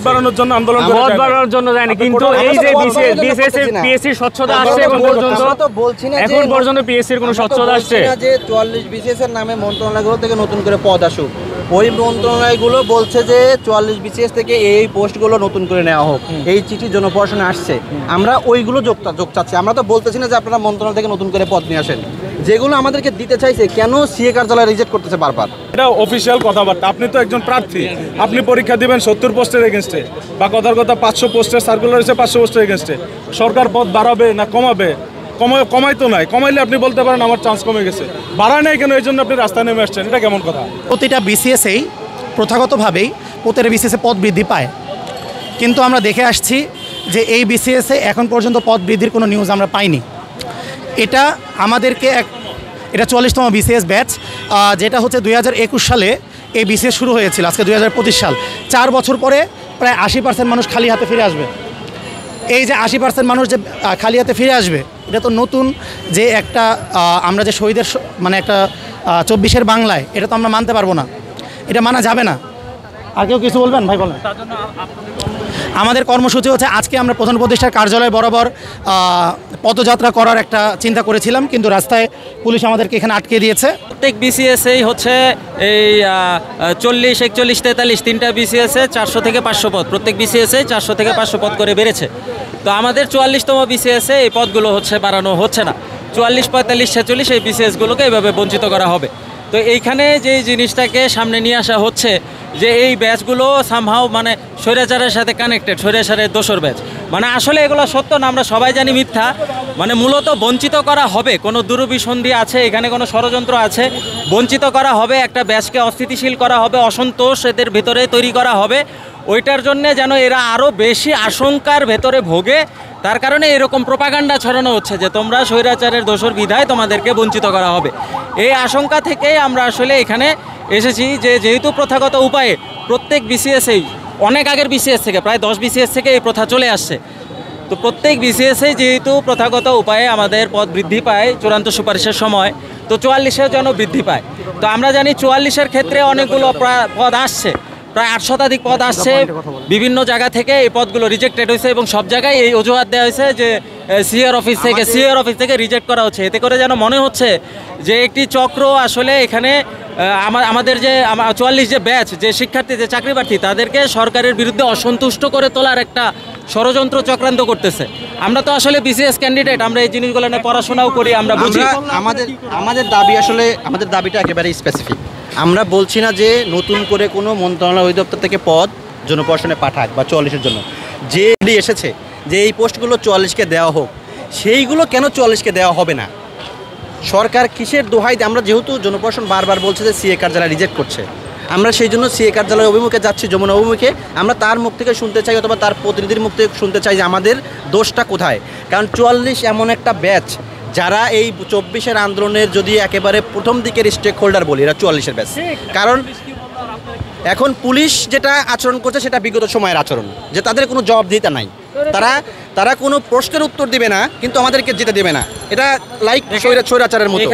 পদ বাড়ানোর জন্য আন্দোলন করে পদ বাড়ানোর জন্য যায়নি, কিন্তু এই যে বিসিএস পিএসসির স্বচ্ছতা আসছে এখন পর্যন্ত পিএসসির কোনো স্বচ্ছতা আসছে যে 44 বিসিএস এর নামে মন্ত্রণালয়গুলো থেকে নতুন করে পদ আসুক, ওই মন্ত্রণালয়গুলো বলছে যে 44 বিসিএস থেকে এই পোস্টগুলো নতুন করে নেওয়া হোক, এই চিঠি জনপ্রশাসনে আসছে, আমরা ওইগুলো যোগ চাচ্ছি। আমরা তো বলতেছি না যে আপনারা মন্ত্রণালয় থেকে নতুন করে পদ নিয়ে আসেন, যেগুলো আমাদেরকে দিতে চাইছে কেন সিএ কার্যালয় রিজেক্ট করতেছে বারবার। এটা অফিসিয়াল কথাবার্তা। আপনি তো একজন প্রার্থী, আপনি পরীক্ষা দিবেন 70 পোস্টের এগেনস্টে, বা কথার কথা 500 পোস্টের সার্কুলার হয়েছে 500 পোস্টের এগেনস্টে, সরকার পদ বাড়াবে না কমাবে? কমাই তো নাই। কমাইলে আপনি বলতে পারেন আমার চান্স কমে গেছে, বাড়ায় নাই কেন, এই জন্য আপনি রাস্তায় নেমে আসছেন, এটা কেমন কথা? প্রতিটা বিসিএসেই প্রথাগতভাবেই প্রতিটা বিসিএসে পদ বৃদ্ধি পায়, কিন্তু আমরা দেখে আসছি যে এই বিসিএসে এখন পর্যন্ত পদ বৃদ্ধির কোনো নিউজ আমরা পাইনি। এটা আমাদেরকে এটা 44তম বিসিএস ব্যাচ, যেটা হচ্ছে 2021 সালে এই বিসিএস শুরু হয়েছিল, আজকে 2025 সাল। 4 বছর পরে প্রায় 80% মানুষ খালি হাতে ফিরে আসবে। এই যে 80% মানুষ যে খালি হাতে ফিরে আসবে, এটা তো নতুন যে একটা আমরা যে শহীদের মানে একটা 24-এর বাংলায়, এটা তো আমরা মানতে পারবো না, এটা মানা যাবে না। আর কেউ কিছু বলবেন ভাই? বলেন। আমাদের কর্মসূচি হচ্ছে আজকে আমরা প্রধান উপদেষ্টার কার্যালয় বরাবর পদযাত্রা করার একটা চিন্তা করেছিলাম, কিন্তু রাস্তায় পুলিশ আমাদেরকে এখানে আটকে দিয়েছে। প্রত্যেক বিসিএসেই হচ্ছে এই 40, 41, 43 তিনটা বিসিএসে 400 থেকে 500 পদ, প্রত্যেক বিসিএসে 400 থেকে 500 পদ করে বেড়েছে। তো আমাদের 44তম বিসিএসে এই পদগুলো হচ্ছে বাড়ানো হচ্ছে না। 44, 45, 46 এই বিসিএসগুলোকে এইভাবে বঞ্চিত করা হবে। তো এইখানে যে জিনিসটাকে সামনে নিয়ে আসা হচ্ছে যে এই ব্যাচগুলো সামহাও মানে স্বৈরাচারের সাথে কানেক্টেড, স্বৈরাচারের দোসর ব্যাচ, মানে আসলে এগুলো সত্য না, আমরা সবাই জানি মিথ্যা। মানে মূলত বঞ্চিত করা হবে, কোনো দুরভিসন্ধি আছে এখানে, কোনো ষড়যন্ত্র আছে, বঞ্চিত করা হবে, একটা ব্যাচকে অস্থিতিশীল করা হবে, অসন্তোষ এদের ভিতরে তৈরি করা হবে, ওইটার জন্য যেন এরা আরও বেশি আশঙ্কার ভেতরে ভোগে, তার কারণে এরকম প্রোপাগান্ডা ছড়ানো হচ্ছে যে তোমরা স্বৈরাচারের দোসর বিধায় তোমাদেরকে বঞ্চিত করা হবে। এই আশঙ্কা থেকেই আমরা আসলে এখানে এসেছি যে যেহেতু প্রথাগত উপায়ে প্রত্যেক বিসিএসেই অনেক আগের বিসিএস থেকে প্রায় 10 বিসিএস থেকে এই প্রথা চলে আসছে, তো প্রত্যেক বিসিএসেই যেহেতু প্রথাগত উপায়ে আমাদের পদ বৃদ্ধি পায় চূড়ান্ত সুপারিশের সময়, তো 44-এও যেন বৃদ্ধি পায়। তো আমরা জানি 44-এর ক্ষেত্রে অনেকগুলো পদ আসছে, প্রায় 8 শতাধিক পদ আসছে বিভিন্ন জায়গা থেকে, এই পদগুলো রিজেক্টেড হয়েছে এবং সব জায়গায় এই অজুহাত দেওয়া হয়েছে যে সিআর অফিস থেকে রিজেক্ট করা হচ্ছে। এতে করে যেন মনে হচ্ছে যে একটি চক্র আসলে এখানে আমাদের যে 44 যে ব্যাচ, যে শিক্ষার্থী, যে চাকরি প্রার্থী, তাদেরকে সরকারের বিরুদ্ধে অসন্তুষ্ট করে তোলার একটা ষড়যন্ত্র চক্রান্ত করতেছে। আমরা তো আসলে বিসিএস ক্যান্ডিডেট, আমরা এই জিনিসগুলো নিয়ে পড়াশোনাও করি, আমরা বুঝি। আমাদের দাবি আসলে আমাদের দাবিটা একেবারে স্পেসিফিক। আমরা বলছি না যে নতুন করে কোনো মন্ত্রণালয় অধিদপ্তর থেকে পদ জনপ্রশাসনে পাঠাক বা 44-এর জন্য যে এসেছে যে এই পোস্টগুলো 44-কে দেওয়া হোক, সেইগুলো কেন 44-কে দেওয়া হবে না? সরকার কিসের দোহাই? আমরা যেহেতু জনপ্রশাসন বারবার বলছে যে সিএ কার্যালয় রিজেক্ট করছে, আমরা সেই জন্য সিএ কার্যালয় অভিমুখে যাচ্ছি, যমুনা অভিমুখে। আমরা তার মুখ থেকে শুনতে চাই, অথবা তার প্রতিনিধির মুখ থেকে শুনতে চাই যে আমাদের দোষটা কোথায়। কারণ 44 এমন একটা ব্যাচ যারা এই 24-এর আন্দোলনের যদি একেবারে প্রথম দিকের স্টেক হোল্ডার বলি, এরা 44-এর ব্যাচ। কারণ এখন পুলিশ যেটা আচরণ করছে সেটা বিগত সময়ের আচরণ, যে তাদের কোনো জবাবদিহিতা নাই, তারা কোনো প্রশ্নের উত্তর দিবে না, কিন্তু আমাদেরকে যেতে দেবে না। এটা লাইক স্বৈরাচারের মতো।